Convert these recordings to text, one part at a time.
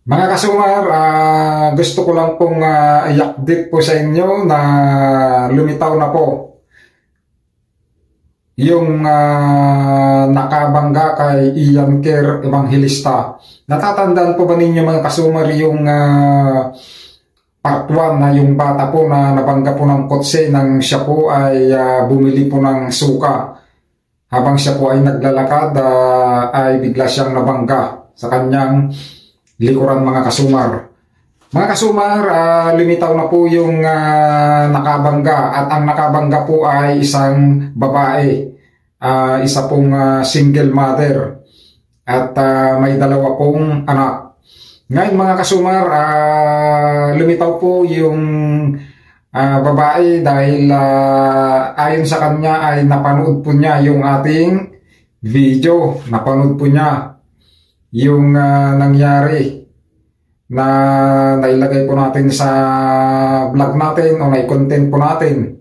Mga kasumar, gusto ko lang pong i-update po sa inyo na lumitaw na po yung nakabangga kay Ian Kerr Evangelista. Natatandaan po ba ninyo mga kasumar yung part 1 na yung bata po na nabangga po ng kotse nang siya po ay bumili po ng suka. Habang siya po ay naglalakad ay bigla siyang nabangga sa kanyang likuran mga kasumar. Mga kasumar, lumitaw na po yung nakabangga at ang nakabangga po ay isang babae. Isa pong single mother at may dalawa pong anak. Ngayon mga kasumar, lumitaw po yung babae dahil ayon sa kanya ay napanood po niya yung ating video. Napanood po niya yung nangyari na nailagay po natin sa vlog natin o nai-content po natin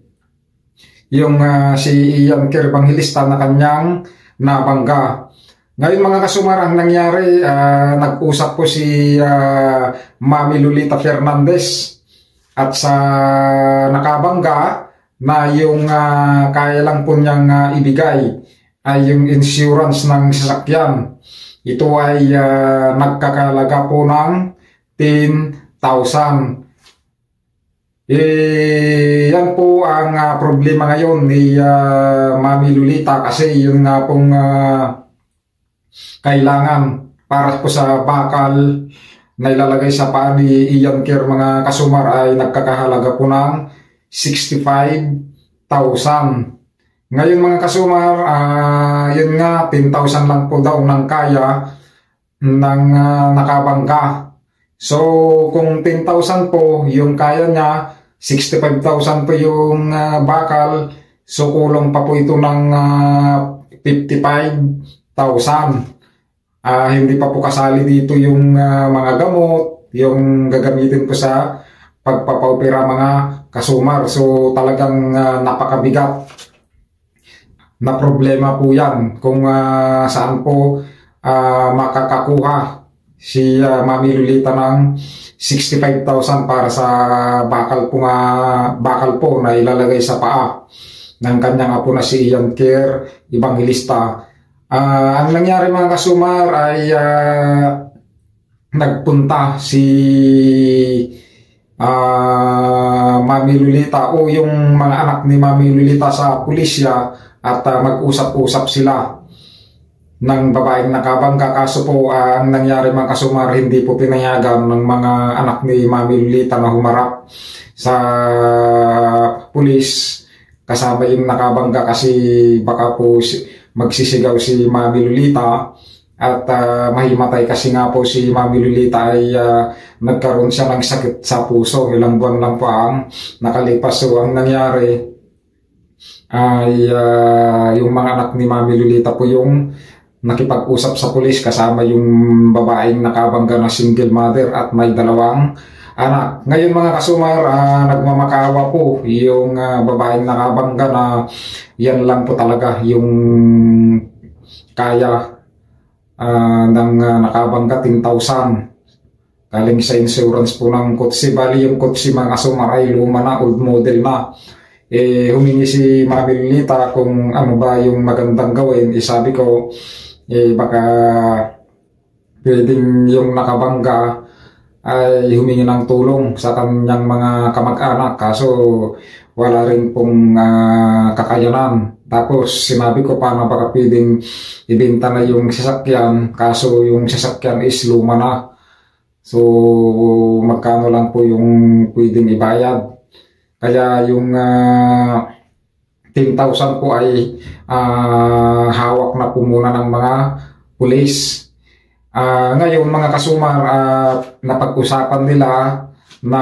yung si Ian Kerr Evangelista na kanyang nabangga. Ngayon mga kasumar, ang nangyari, nag-usap po si Mami Lolita Fernandez at sa nakabangga na yung kaya lang po niyang ibigay ay yung insurance ng sasakyan. Ito ay nagkakalaga po ng 10,000. Yan po ang problema ngayon ni Mami Lolita kasi yun nga pong kailangan para po sa bakal na ilalagay sa paa ni Ian Kerr mga kasumar ay nagkakahalaga po ng 65,000. Ngayon mga kasumar, yun nga 10,000 lang po daw ng kaya ng nakabangga. So kung 10,000 po yung kaya niya, 65,000 po yung bakal, so kulang pa po ito ng 55,000. Hindi pa po kasali dito yung mga gamot, yung gagamitin po sa pagpapaopera mga kasumar. So talagang napakabigat na problema po yan kung saan po makakakuha si Mami Lolita ng 65,000 para sa bakal po na ilalagay sa paa ng kanyang apo na si Ian Kerr Evangelista. Ang nangyari mga kasumar ay nagpunta si Mami Lolita o yung mga anak ni Mami Lolita sa pulisya at mag-usap-usap sila ng babaeng nakabangga. Kaso po ang nangyari mga kasumar, hindi po pinayagan ng mga anak ni Mami Lolita na humarap sa pulis kasama yung nakabangga kasi baka po magsisigaw si Mami Lolita at mahimatay kasi nga po si Mami Lolita ay nagkaroon siya ng sakit sa puso. Ilang buwan lang po ang nakalipas. So ang nangyari ay yung mga anak ni Mami Lolita po yung nakipag-usap sa pulis kasama yung babaeng nakabangga na single mother at may dalawang anak. Ngayon mga kasumar, nagmamakawa po yung babaeng nakabangga na yan lang po talaga yung kaya ng nakabangga 10,000 galing sa insurance po ng kotse. Bali yung kotse mga kasumar ay luma na, old model na. Humingi si Mami Lolita kung ano ba yung magandang gawin. Sabi ko, baka pwedeng yung nakabangga ay humingi ng tulong sa kanyang mga kamag-anak. Kaso wala rin pong kakayanan. Tapos sinabi ko paano baka pwedeng ibenta na yung sasakyan. Kaso yung sasakyan is luma na. So magkano lang po yung pwedeng ibayad. Kaya yung 10,000 po ay hawak na po muna ng mga pulis. Ngayon mga kasumar, napag-usapan nila na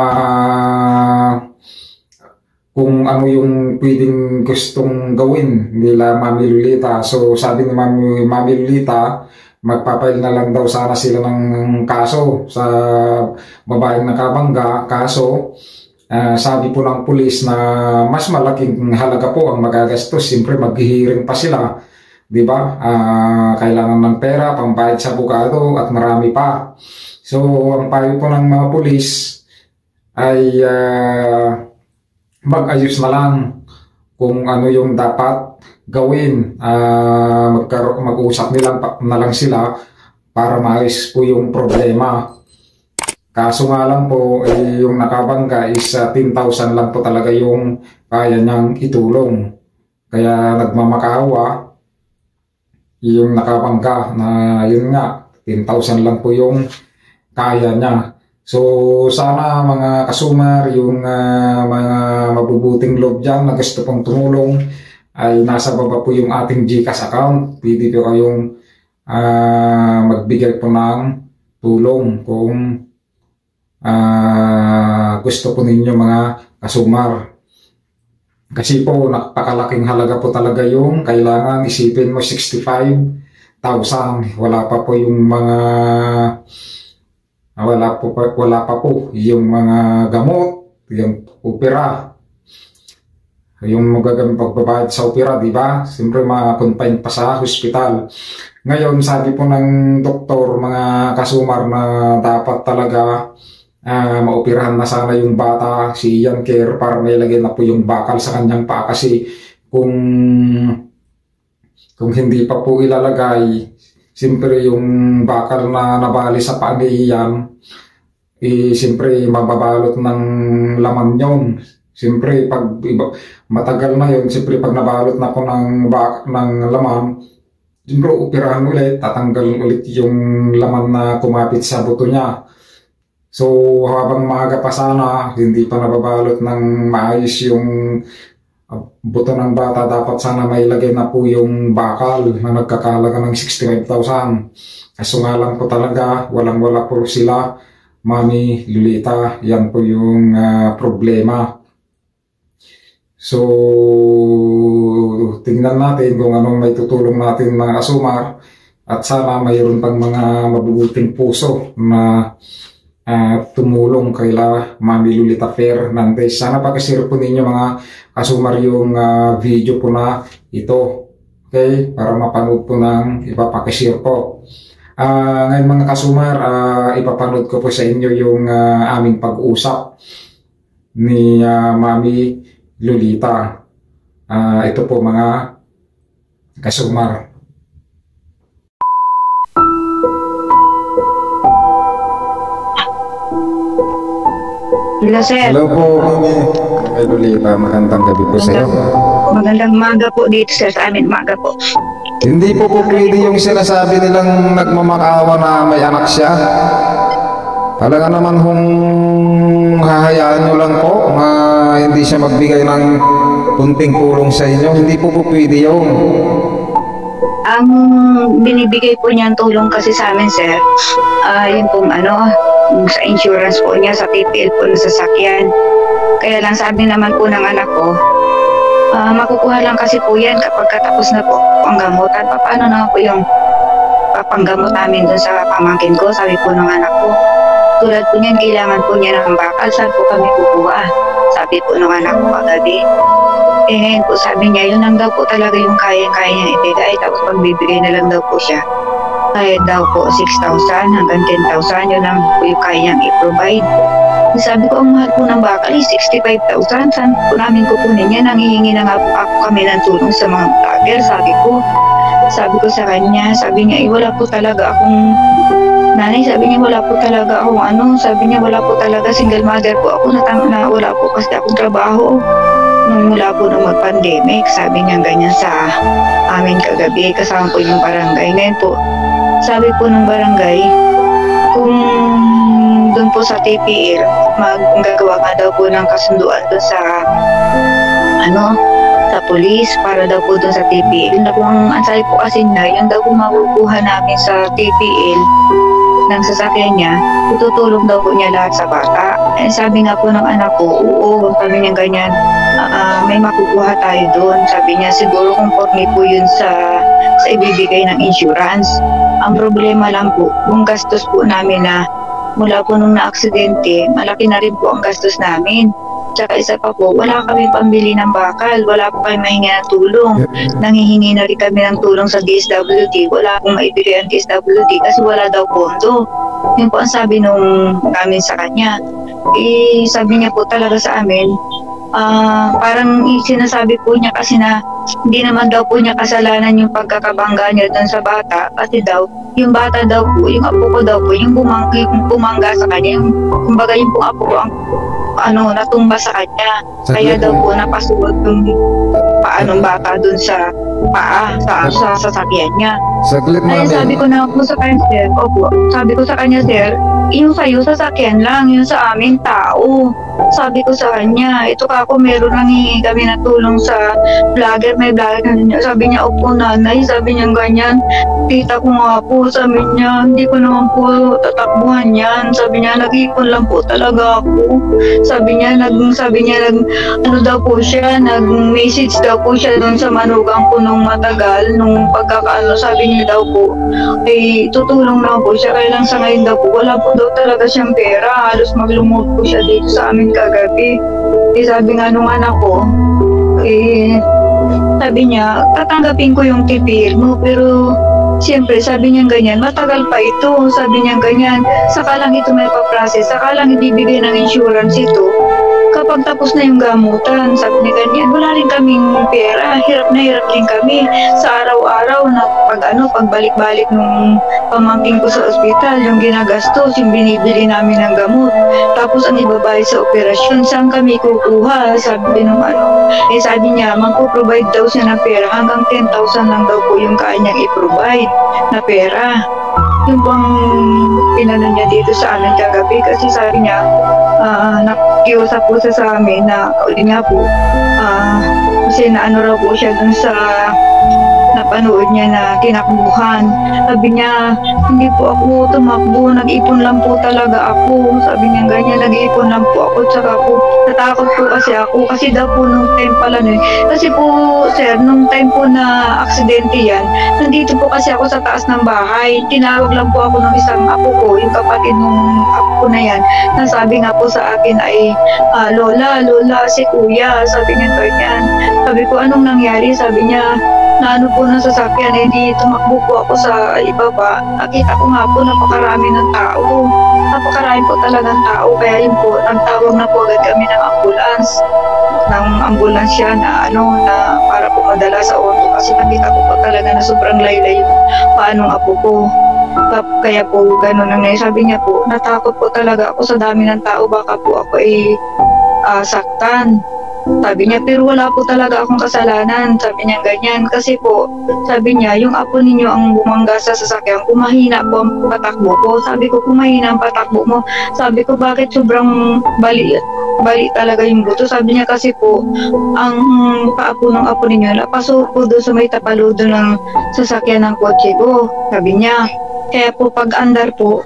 kung ano yung pwedeng gustong gawin nila Mami Lolita. So sabi ni Mami Lolita, magpapail na lang daw sana sila ng kaso sa babaeng nakabangga. Kaso sabi po ng pulis na mas malaking halaga po ang magagastos. Siyempre maghihiring pa sila, di ba? Kailangan ng pera, pambayad sa abogado at marami pa. So, ang payo po ng mga pulis ay mag-ayos na lang kung ano yung dapat gawin. Mag-usap na lang sila para maayos po yung problema. Kaso nga lang po, yung nakabangga is 10,000 lang po talaga yung kaya niyang itulong. Kaya nagmamakaawa yung nakabangga na yun nga, 10,000 lang po yung kaya niya. So sana mga kasumar, yung mga mabubuting loob dyan na gusto pong tumulong, ay nasa baba po yung ating GCash account. Pwede po kayong magbigay po ng tulong kung gusto po ninyo mga kasumar. Kasi po napakalaking halaga po talaga yung kailangan. Isipin mo 65,000. Wala pa po yung mga wala pa po yung mga gamot, yung opera, yung magagamit pagbabayad sa opera, di ba? Siyempre ma-confine pa sa hospital. Ngayon sabi po ng doktor, mga kasumar, na dapat talaga maoperahan na sana yung bata, si Ian Kerr, para may lagyan na po yung bakal sa kanyang paa. Kasi kung hindi pa po ilalagay, siyempre yung bakal na nabali sa paa ni Ian, siyempre mababalot ng laman yun. Siyempre pag matagal na yun, siyempre pag nabalot na po ng laman, siyempre operahan ulit, tatanggal ulit yung laman na kumapit sa buto niya. So habang maaga pa sana, hindi pa nababalot ng maayos yung buto ng bata, dapat sana may lagay na po yung bakal na nagkakalaga ng 65,000. Kaso nga lang po talaga, walang-wala po sila, Mami Lolita. Yan po yung problema. So tingnan natin kung anong may tutulong natin mga kasumar, at sana mayroon pang mga mabubuting puso na tumulong kaila Mami Lolita Fernandez. Sana pag-share po ninyo mga kasumar yung video po na ito, okay, para mapanood po ng iba. Pag-share po. Ngayon mga kasumar, ipapanood ko po sa inyo yung aming pag-usap ni Mami Lolita. Ito po mga kasumar. Hello, sir. Hello po, Mami Lolita. Magandang gabi po sa iyo. Magandang umaga po dito, sir. Sa amin, umaga po. Hindi po pwede yung sinasabi nilang nagmamakaawa na may anak siya. Talaga naman kung hahayaan nyo lang po na hindi siya magbigay ng kunting tulong sa inyo, hindi po pwede yun. Ang binibigay po niyang tulong kasi sa amin, sir, yun pong sa insurance po niya, sa TPL po na sasakyan. Kaya lang sabi naman po ng anak ko, makukuha lang kasi po yan kapag katapos na po ang gamutan. Paano na po yung papanggamot namin dun sa pamangkin ko, sabi po ng anak ko. Tulad po niyan, kailangan po niya ng bakal, saan po kami kukuha? Sabi po ng anak ko kagabi. Ngayon po sabi niya, yun lang daw po talaga yung kaya-kaya niyang ibigay, tapos pagbibigay na lang daw po siya. Kahit daw po 6,000 hanggang 10,000, yun lang po yung kaya niyang i-provide. Sabi ko, ang mahal po ng bakal, 65,000, saan po namin kukunin yan? Nangihingi na nga po ako kami ng tulong sa mga vlogger, sabi ko sa kanya, sabi niya, wala po talaga akong nanay, sabi niya, wala po talaga akong sabi niya, wala po talaga, single mother po ako, wala po kasi akong trabaho. Nung mula po nung mag-pandemic, sabi niya ganyan sa amin kagabi, kasama po yung barangay. Ngayon po, sabi po ng barangay, kung doon po sa TPL, maggagawa nga daw po ng kasunduan doon sa sa police para daw po doon sa TPL. Na po ang sabi po kasi na, yung daw po makukuha namin sa TPL ng sasakyan niya, tutulong daw po niya lahat sa bata. Sabi nga po ng anak ko, oo, sabi niya ganyan, may makukuha tayo doon. Sabi niya, siguro conforme po yun sa ibibigay ng insurance. Ang problema lang po, yung gastos po namin na mula po nung na-aksidente, malaki na rin po ang gastos namin. Tsaka isa pa po, wala kami pambili ng bakal, wala po kami mahingi ng tulong. Nanghihingi na rin kami ng tulong sa DSWD, wala pong maibigay ang DSWD kasi wala daw pondo. Yun po ang sabi nung namin sa kanya. Sabi niya po talaga sa amin, parang sinasabi po niya kasi na hindi naman daw po niya kasalanan yung pagkakabangga niya doon sa bata kasi daw yung bata daw po, yung apo ko daw po yung bumangga sa kanya, yung kumbaga yung po apo ko ang natumba sa kanya, kaya daw po napasuot yung paanong bata doon sa paa sa sasakyan niya. Saglit, Ay, mami. sabi ko na po sa kanya, sir, opo, sabi ko sa kanya, sir, yung sa'yo sasakyan lang, yung sa amin tao. Sabi ko sa kanya, ito ka ako, meron nang hihingi kami na tulong sa vlogger, may vlogger na. Sabi niya, opo nanay, sabi niya ganyan, tita ko nga po, sabi niya, hindi ko naman po tatakbuhan yan. Sabi niya, nag-ipon lang po talaga ako. Sabi niya, ano daw po siya, nag-message daw po siya dun sa manugang ko nung matagal, nung pagkakaano, sabi niya daw po, tutulong na po siya, kaya lang sa ngayon daw po, wala po daw talaga siyang pera, halos maglumot po siya dito sa amin kagabi. Sabi nga nung anak ko, sabi niya, tatanggapin ko yung tipil mo, pero siyempre, sabi niya ganyan, matagal pa ito. Sabi niya ganyan, saka lang ito may paprocess, saka lang ibibigay ng insurance ito. Kapag tapos na yung gamutan, sabi niya ganyan, wala rin kaming pera, hirap na hirap din kami sa araw-araw na pagbalik-balik nung pamangking ko sa ospital, yung ginagastos, yung binibili namin ng gamot. Tapos ang ibabayad sa operasyon, saan kami kukuha? Sabi nung sabi niya, magpo-provide daw siya ng pera, hanggang 10,000 lang daw po yung kaya niyang i-provide na pera. Yung bang pinano niya dito sa amin kagabi kasi sabi niya, nakiusap po siya sa amin na kauli nga po, kasi naano raw po siya dun sa napanood niya na tinakbuhan. Sabi niya, hindi po ako tumakbo, nag-ipon lang po talaga ako. Sabi niya ganyan, nag-ipon lang po ako. Tsaka po, natakot po kasi ako. Kasi daw po nung time pala nun. Kasi po, sir, nung time po na aksidente yan, nandito po kasi ako sa taas ng bahay. Tinawag lang po ako ng isang apo ko, yung kapatid nung apo ko na yan. Nasabi nga po sa akin ay, Lola, si Kuya. Sabi niya ganyan. Sabi ko, anong nangyari? Sabi niya, na ano po ng sasakyan, hindi tumakbo po ako sa ibaba. Nakita ko nga po napakarami ng tao. Napakarami po talagang tao. Kaya yun po, nagtawag na po agad kami ng ambulance siya na para po madala sa auto kasi nakita ko po talaga na sobrang laylay yung paanong apo ko. Kaya po gano'n ang sabi niya po, natakot po talaga ako sa dami ng tao, baka po ako ay saktan. Sabi niya, pero wala po talaga akong kasalanan. Sabi niya ganyan. Kasi po, sabi niya, yung apo ninyo ang bumangga sa sasakyan, kumahina po ang patakbo ko. Sabi ko, kumahina ang patakbo mo. Sabi ko, bakit sobrang bali talaga yung buto? Sabi niya kasi po, ang paapo ng apo ninyo, napasok po doon sa may tapaludo ng sasakyan ng kotse ko. Sabi niya, kaya po pag andar po,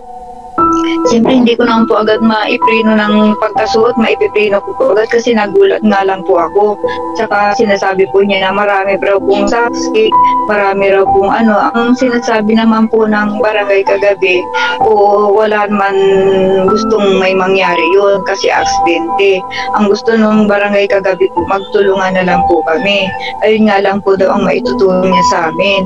siyempre hindi ko naman po agad maipreno ng pagkasuot, maipipreno ko po agad kasi nagulat nga lang po ako. Tsaka sinasabi po niya na marami raw pong saksi, marami raw pong ang sinasabi naman po ng barangay kagabi, wala naman gustong may mangyari yun kasi aksidente. Ang gusto nung barangay kagabi po, magtulungan na lang po kami. Ayun nga lang po daw ang maitutulong niya sa amin.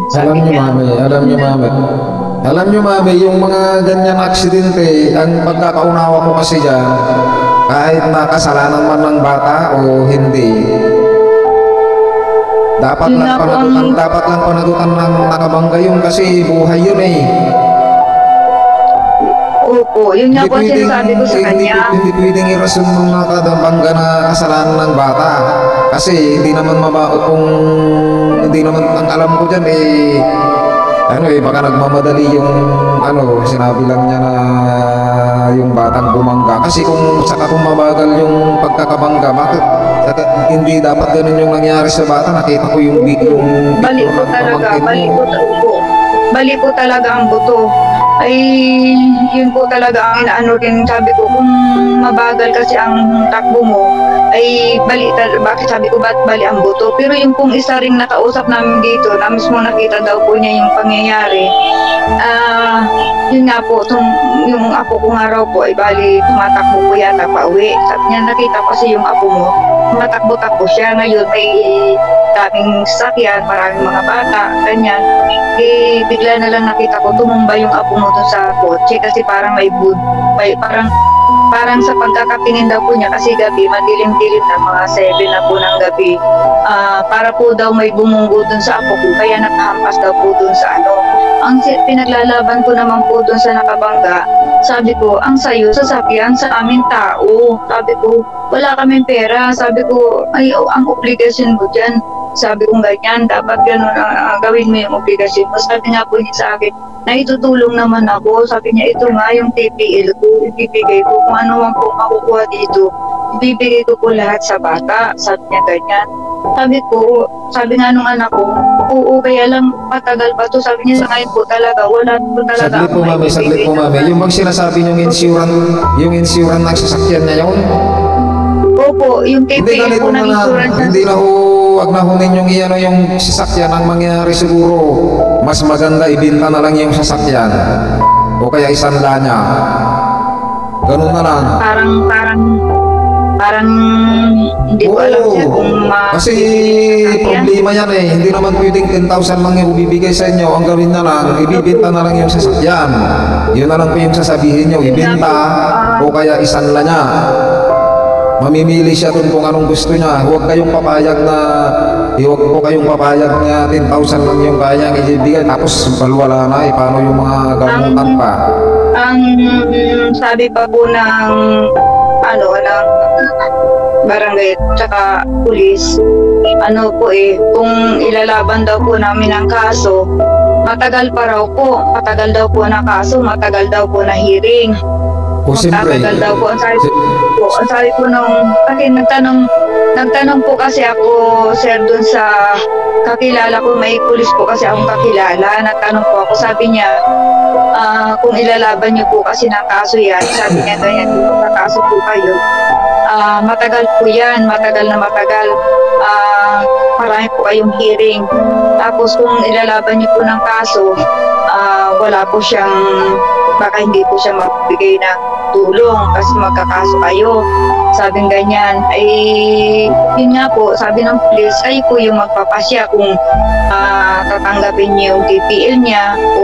Alam niyo mami, yung mga ganyan aksidente, ang pagkakaunawa ko kasi dyan, kahit na kasalanan man ng bata o hindi, dapat lang panagutan ng nakabangga yun kasi buhay yun eh. Opo, yun nga po sinasabi ko sa kanya. Hindi pwedeng irason ng nakabangga na kasalanan ng bata kasi hindi naman ang alam ko dyan baka nagmamadali yung sinabi lang niya na yung batang bumangga kasi kung mabagal yung pagkakabangga, bakit hindi dapat ganun yung nangyari sa bata? Nakita ko yung bali po talaga ang buto. Ay yun po talaga ang inaano rin, sabi ko kung mabagal kasi ang takbo mo ay bakit sabi ko ba't bali ang buto, pero yung pong isa ring nakausap namin dito na mismo nakita daw po niya yung pangyayari, yun nga po yung apo ko nga raw po ay bali tumatakbo po yata pa uwi. Sabi niya nakita kasi yung apo mo matakbo-takbo siya. Ngayon may daming sasakyan, maraming mga bata, ganyan. Eh, bigla na lang nakita ko tumumba yung apo mo dun sa kotse kasi parang may parang sa pagkakatingin daw po niya kasi gabi, madilim-dilim na mga 7 na po ng gabi. Para po daw may bumunggo dun sa apo ko, kaya nakahampas daw po dun sa ano. Ang pinaglalaban ko naman po dun sa nakabangga, sabi ko, ang sayo, sasakyan sa aming tao. Sabi ko, wala kaming pera. Sabi ko, ay, ang obligasyon mo dyan. Sabi ko ganyan, dapat gano'n, gawin mo yung obligasyon mo. Sabi nga po niya sa akin, naitutulong naman ako. Sabi niya, ito nga yung TPL ko, ibibigay ko kung ano man po makukuha dito. Ibibigay ko po lahat sa bata. Sabi niya ganyan. Sabi nga nung anak ko, oo, kaya lang matagal pa to. Sabi niya sa ngayon po talaga, wala po talaga. Saglit po mami. Yung bang sinasabi yung insurance ng sasakyan na yun? Opo, yung TPL po ng insurance. Hindi na ho, wag na ho ninyong yung sasakyan ang mangyari siguro. Mas maganda ibenta na lang yung sasakyan. O kaya isanla niya. Ganun na lang. Parang hindi ko alam siya kung kasi problema yan eh. Hindi naman pwedeng 10,000 lang yung ibibigay sa inyo. Ang gawin na lang, ibibenta na lang yung sasakyan. Yun na lang po yung sasabihin nyo. Ibenta o kaya isanla niya. Mamimili siya dun kung anong gusto niya. Huwag po kayong papayag na 10,000 lang yung kayang ibibigay. Tapos wala na eh. Paano yung mga gamutan pa? Ang sabi pa po ng ng barangay tsaka pulis, kung ilalaban daw po namin ang kaso, matagal daw po na kaso, matagal daw po na hearing. Magtatagal daw po. Ang sabi po nung, kasi nagtanong po kasi ako, sir, dun sa kakilala ko, may pulis po kasi akong kakilala. Nagtanong po ako, sabi niya, kung ilalaban niyo po kasi ng kaso yan, sabi niya ganyan, kung kakaso po kayo, matagal po yan, matagal na matagal. Marami po kayong hearing. Tapos kung ilalaban niyo po ng kaso, wala po siyang, baka hindi po siya magbigay ng tulong kasi magkakaso kayo. Sabing ganyan, ay yun nga po, sabi ng police, ay po yung magpapasya kung tatanggapin niyo yung TPL niya o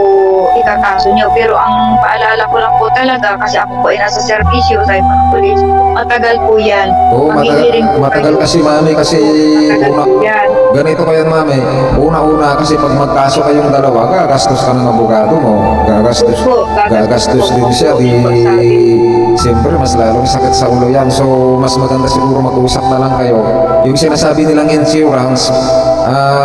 ikakaso niyo. Pero ang paalala ko lang po talaga, kasi ako po ay nasa servisyo, sabi ng police, matagal po yan. Oo, matagal kasi mami, kasi ganito kayo mami, una-una kasi pag magkaso kayong dalawa, gagastos ka ng abogado mo, gagastos din siya, siyempre mas lalong sakit sa ulo yan. So mas maganda siguro mag-usap na lang kayo. Yung sinasabi nilang insurance,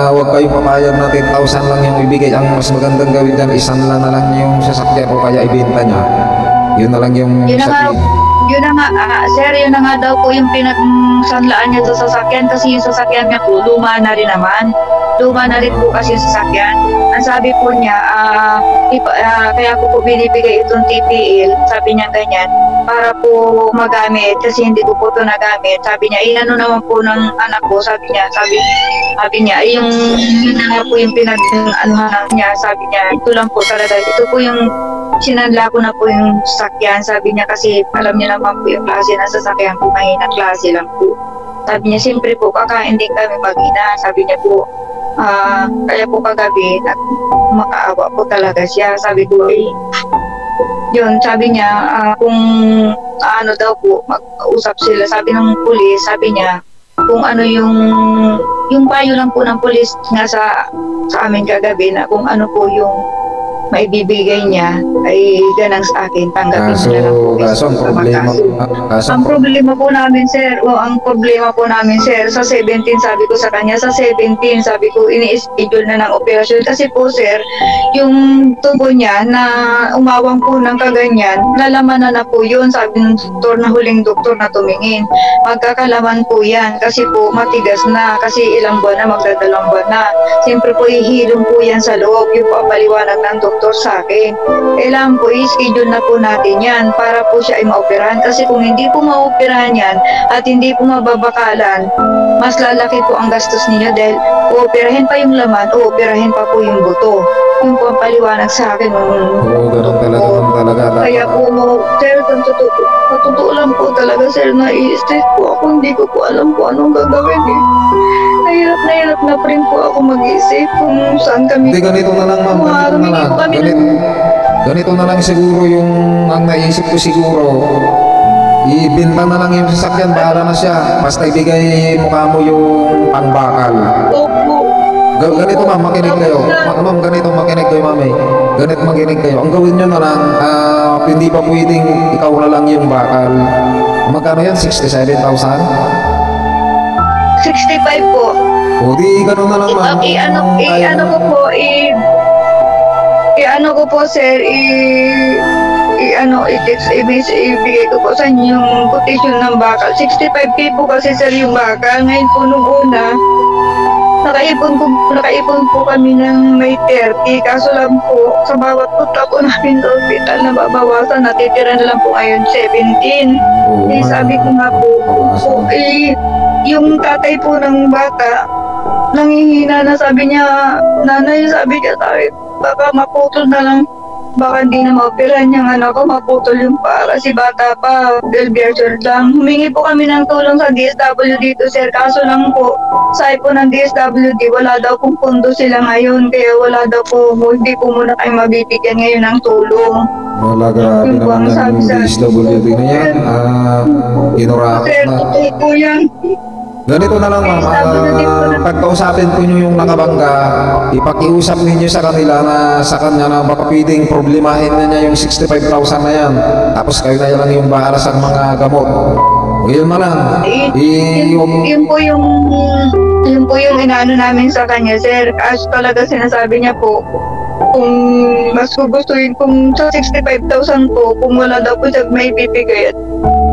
huwag kayong papayag na 10,000 lang yung ibigay. Ang mas magandang gawin dyan, isanla na lang yung sasakyan o kaya ibenta niya. Yun na lang yung yun na nga, sir, yun na nga daw po yung pinagsanlaan niya sa sasakyan, kasi yung sasakyan niya po, luma na rin naman. Luma na rin po kasi yung sasakyan. Ang sabi po niya, kaya ko po binibigay itong TPL, sabi niya ganyan, para po magamit, kasi hindi ko po ito nagamit. Sabi niya, inano naman po ng anak ko, sabi niya, yung yun na nga po yung pinag-anuhan niya, sabi niya, ito lang po talaga, ito po yung sinanla ko na po yung sasakyan. Sabi niya kasi alam niya naman po yung klase na sasakyan ko, mahina klase lang po. Sabi niya, siyempre po, kakain din kami mag-ina. Sabi niya po, kaya po kagabi, makaawa po talaga siya. Sabi ko, yun, sabi niya, kung ano daw po, mag-usap sila. Sabi ng pulis, sabi niya, kung ano yung payo lang po ng pulis nga sa amin kagabi, na kung ano po yung maibibigay niya ay ganang sa akin, tanggapin niya lang po. Ang problema po namin, sir, sa 17, sabi ko sa kanya, sa 17, sabi ko, ini-schedule na ng operasyon. Kasi po, sir, yung tubo niya na umawang po ng kaganyan, nalaman na po yun, sabi ng doktor, na huling doktor na tumingin. Magkakalaman po yan, kasi po matigas na, kasi ilang buwan na, magdadalawang buwan na. Siyempre po, ihilong po yan sa loob, yung papaliwanag ng doktor sa akin. Kailangan po i-schedule na po natin yan para po siya ay maoperahan, kasi kung hindi po maoperahan yan at hindi po mababakalan, mas lalaki po ang gastos ninyo, dahil ooperahin pa yung laman o operahin pa po yung buto. Yung po ang paliwanag sa akin. Oo, ganun talaga. Kaya po, sir, kung totoo lang po talaga, sir, nai-stress po ako. Hindi ko po alam po anong gagawin eh. Nahirap na rin po ako mag-isip kung saan kami. Hindi, ganito na lang, ma'am. Ganito na lang siguro yung ang naisip ko siguro. Ibinta na lang yung sasakyan, bahala na siya. Basta ibigay mukha mo yung pangbakal. Opo. Ganito ma'am, makinig kayo. Ma'am, ganito makinig kayo, ma'am eh. Ganito makinig kayo. Ang gawin nyo na lang, hindi pa pwedeng ikaw na lang yung bakal. Magkano yan? 67,000? 65 po. O di, gano'n na lang ma'am. I-ano ko po, sir, ibigay ko po sa inyo yung quotation ng bakal. 65K po kasi, sir, yung bakal. Ngayon po nung una, nakaipon po kami ng may 30. Kaso lang po, sa bawat punta po namin sa hospital, nababawasan, natitira na lang po ngayon 17. Sabi ko nga po, yung tatay po ng bata, nangihina na, sabi niya, nanay, sabi niya sa akin, baka maputol na lang, baka hindi na maoperahan yung anak ko, maputol yung paa kasi bata pa, 12 years old lang. Humingi po kami ng tulong sa DSW dito, sir, kaso lang po, sabi po ng DSWD, wala daw pong pundo sila ngayon, kaya wala daw po, hindi po muna kayo mabibigyan ngayon ng tulong. Wala, grabe naman yung DSWD na yan. Inurakot sir, na. totoo po yan. Ganito na lang ma'am, pagkausapin po nyo yung nakabangga, ipakiusap ninyo sa kanila na sa kanya na baka pwedeng problemahin na niya yung 65,000 na yan. Tapos kayo na lang yung bahala sa mga gamot. O yun na lang. Yun po yung inaano namin sa kanya, sir. Cash talaga sinasabi niya po. Kung mas gugustuhin, kung sa 65,000 po, kung wala daw po siya may bibigay,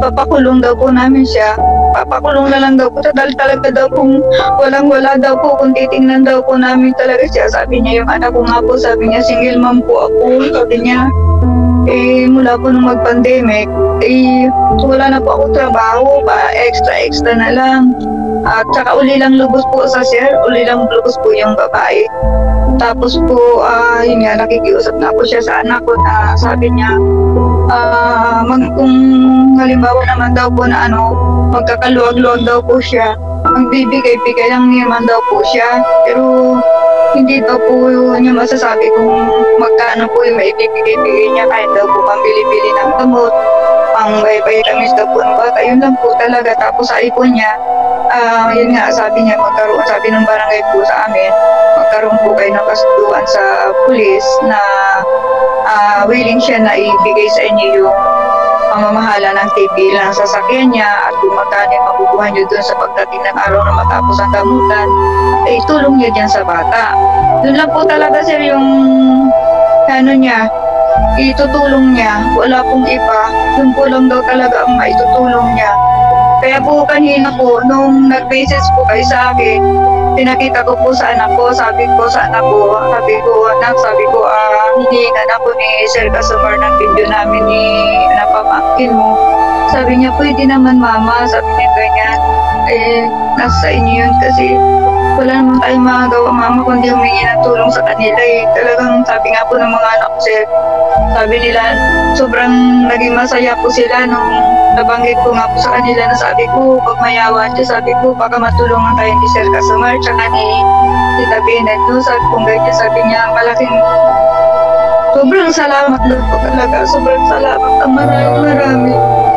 papakulong daw po namin siya. Papakulong na lang daw po siya dahil talaga daw kung walang-wala daw po, kung titingnan daw po namin talaga siya. Sabi niya yung anak ko nga po, sabi niya single mom po ako. Sabi niya, mula po nung mag-pandemic, wala na po ako trabaho, extra na lang. At saka uli lang lubos po sa sir, uli lang lubos po yung babae. Tapos po, yun nga, nakikiusap na po siya sa anak ko na sabi niya, kung halimbawa naman daw po na magkakaluwag-luwag daw po siya, magbibigay-bigay lang naman daw po siya. Pero hindi daw po niya masasabi kung magkano po yung maibibigay-bigay niya, kahit daw po pambili-bili ng gamot, pang vitamins daw po ng bata, yun lang po talaga. Tapos sa ipon niya, yun nga, sabi niya sabi ng barangay po sa amin, magkaroon po kayo ng kasunduan sa pulis na willing siya na ibigay sa inyo yung pamamahala ng TV lang sa sasakyan niya at kung magkano yung makukuha niyo doon sa pagdating ng araw na matapos ang gamutan, tulong niya dyan sa bata. Doon lang po talaga, sir, yung niya, itutulong niya, wala pong iba, doon po lang daw talaga ang maitutulong niya. Kaya po kanina po, nung nag-message po kayo sa akin, pinakita ko po sa anak ko, sabi ko, anak, hinihingan ako ni Sir Customer ng video namin ni napamangkin mo. Sabi niya, pwede naman mama, sabi niya ganyan. Nasa inyo yun kasi wala naman tayong magagawa mama kundi humingi ng tulong sa kanila Talagang sabi nga po ng mga anak ko, sir, sabi nila, sobrang naging masaya po sila nung nabanggit ko nga po sa kanila na sabi ko, pag mayawan siya, sabi ko, baka matulungan tayo ni Sir Casamar tsaka ni Tita Benet. Sabi ko ganyan, sabi niya, malaking sobrang salamat lang po talaga, sobrang salamat ang marami.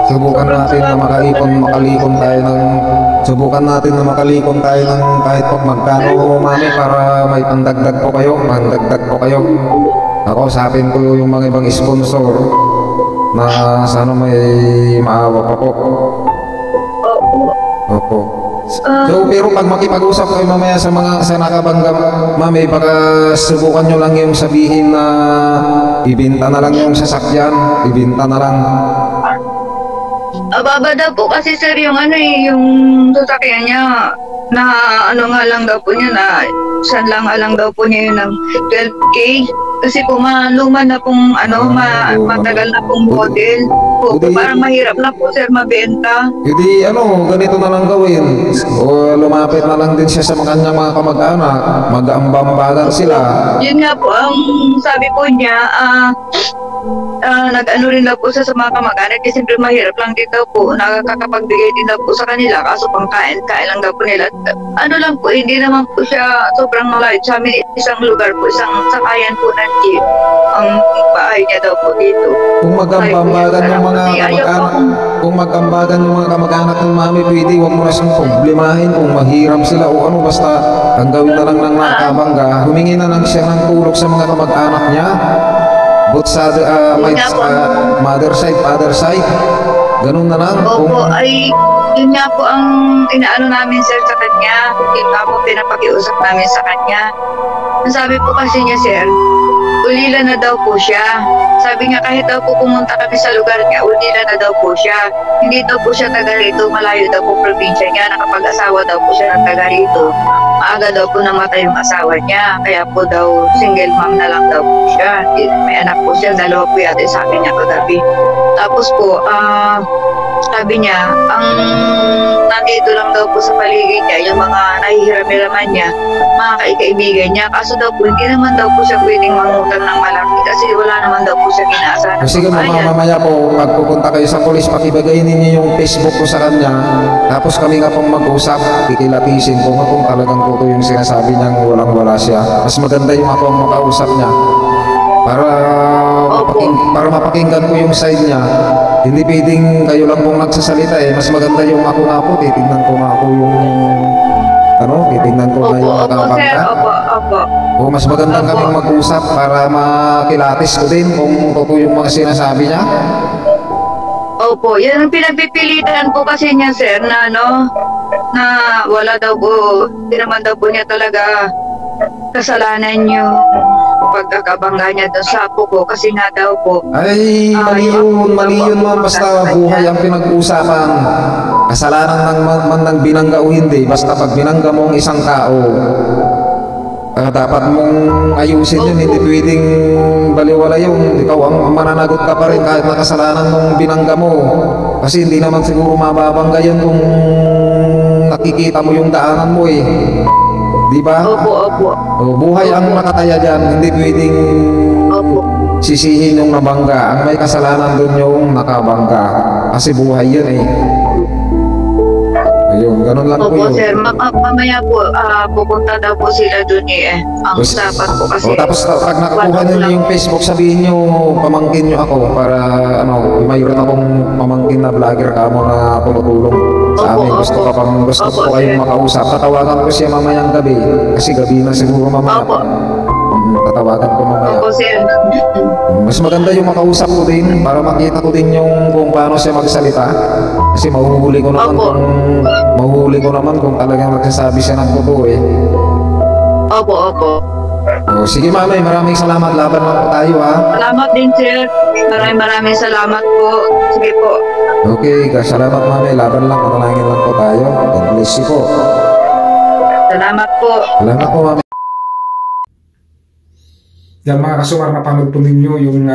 Subukan natin na makalikon tayo ng kahit pa magkano, mami, para may pandagdag po kayo. Ako, usapin ko yung mga ibang sponsor na sana may maawa pa po. Opo. So, pero pag makipag-usap kayo mamaya sa nakabangga, mami, baka subukan nyo lang yung sabihin na ibenta na lang yung sasakyan, ibenta na lang. Ababa daw po kasi sir yung yung sasakyan niya na nga lang daw po niya na saan lang daw po niya yun ng 12K kasi po maluma na pong matagal na pong model po, parang mahirap na po sir mabenta. Hindi ganito na lang gawin o lumapit na lang din siya sa kanyang mga kamag-anak, mag-ambambagan sila. Yun nga po ang sabi po niya, nag-ano rin daw po sa mga kamag-anak kasi siyempre mahirap lang din daw po, nakakapagbigay din daw po sa kanila kaso pangkain lang daw po nila. Lang po, hindi naman po siya sobrang malayo sa amin, isang lugar po, isang sakayan po ng jeep ang bahay niya daw po dito. Kung mag-ambagan yung mga kamag-anak, kung mag-ambagan yung mga kamag-anak ng mami, pwede, huwag mo na siyang problemahin kung mahirap sila o basta ang gawin na lang ng nakabangga, humingi na lang siya ng tulog sa mga kamag-anak niya. Both sa mother side, father side. Ganun na lang. Opo, yun nga po ang inaano namin sir sa kanya. Yun nga po pinapakiusap namin sa kanya. Ang sabi po kasi niya sir, ulila na daw po siya. Sabi nga kahit daw po pumunta kami sa lugar niya, ulila na daw po siya. Hindi daw po siya taga rito, malayo daw po probinsya niya. Nakapag-asawa daw po siya ng taga rito. Maaga daw po namatay yung asawa niya. Kaya po daw single mom na lang daw po siya. May anak po siya, 2 po yata sa akin niya kagabi. Tapos po, sabi niya, ang nandito lang daw po sa paligid niya, yung mga nahihiram-hiraman niya, mga kaibigan niya. Kaso daw po, hindi naman daw po siya pwedeng mangutang ng malaki kasi wala naman daw po siya kinaasahan. Sige mamaya po, pagpupunta kayo sa polis, pakibagay ninyo yung Facebook ko sa kanya. Tapos kami nga pong mag-usap, kikilatisin ko kung talagang totoo yung sinasabi niyang walang-wala siya. Mas maganda yung ako ang makausap niya. Para mapakinggan ko yung side niya. Hindi pwedeng kayo lang pong nagsasalita Mas maganda yung ako nga po, titignan ko nga ako yung titignan ko na yung nakabangka. O mas magandang kaming mag-usap para makilatis ko din kung totoo yung mga sinasabi niya. Opo, yan ang pinagpipilitan po kasi niya sir na na wala daw po, hindi naman daw po niya talaga kasalanan yung pagkakabangga niya doon sa apo ko kasi nga daw po. Ay, mali yun man, basta buhay ang pinag-uusapan. Kasalanan man ng binangga o hindi, basta pag binangga mo ang isang tao, dapat mong ayusin yun, hindi pwedeng baliwala yun. Ikaw ang mananagot ka pa rin kahit na kasalanan ng binangga mo. Kasi hindi naman siguro mababangga yun kung nakikita mo yung daanan mo Di ba? Opo. Buhay ang nakataya dyan, hindi pwedeng sisihin yung nabangga. Ang may kasalanan doon yung nakabangga. Kasi buhay yun Ayun, ganun lang po yun. Opo sir, mamaya po, pupunta daw po sila doon Ang usapan po kasi. Tapos pag nakakuha nyo yung Facebook, sabihin nyo, pamangkin nyo ako para mayroon akong pamangkin na vlogger ka mo na tumutulong sa amin. Gusto ko kayong makausap. Tatawagan ko siya mamayang gabi. Kasi gabi na siguro mamaya. Tatawagan ko mamaya. Opo sir. Mas maganda yung makausap ko din para makita ko din yung kung paano siya magsalita. Kasi mahuhuli ko naman kung talagang nagsasabi siya ng totoo Opo. Sige mamay, maraming salamat. Laban lang po tayo Salamat din sir. Maraming salamat po. Sige po. Okay, salamat mamay. Laban lang, panalangin lang po tayo. God bless you po. Salamat po. Salamat po mamay. Yan mga kasumar, napanood po ninyo yung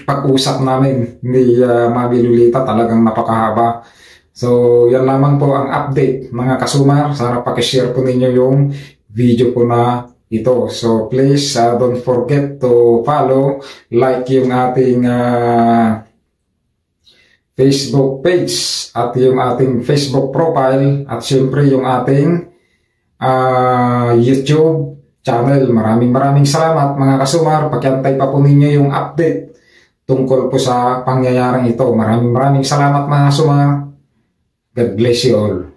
pag-usap namin ni Mami Lolita, talagang napakahaba. So yan lamang po ang update mga kasumar. Sana pakishare po ninyo yung video po na ito. So please don't forget to follow, like yung ating Facebook page at yung ating Facebook profile at syempre yung ating YouTube channel. Maraming salamat mga kasumar. Pakiantay pa po ninyo yung update tungkol po sa pangyayaring ito. Maraming salamat mga kasumar. God bless you all.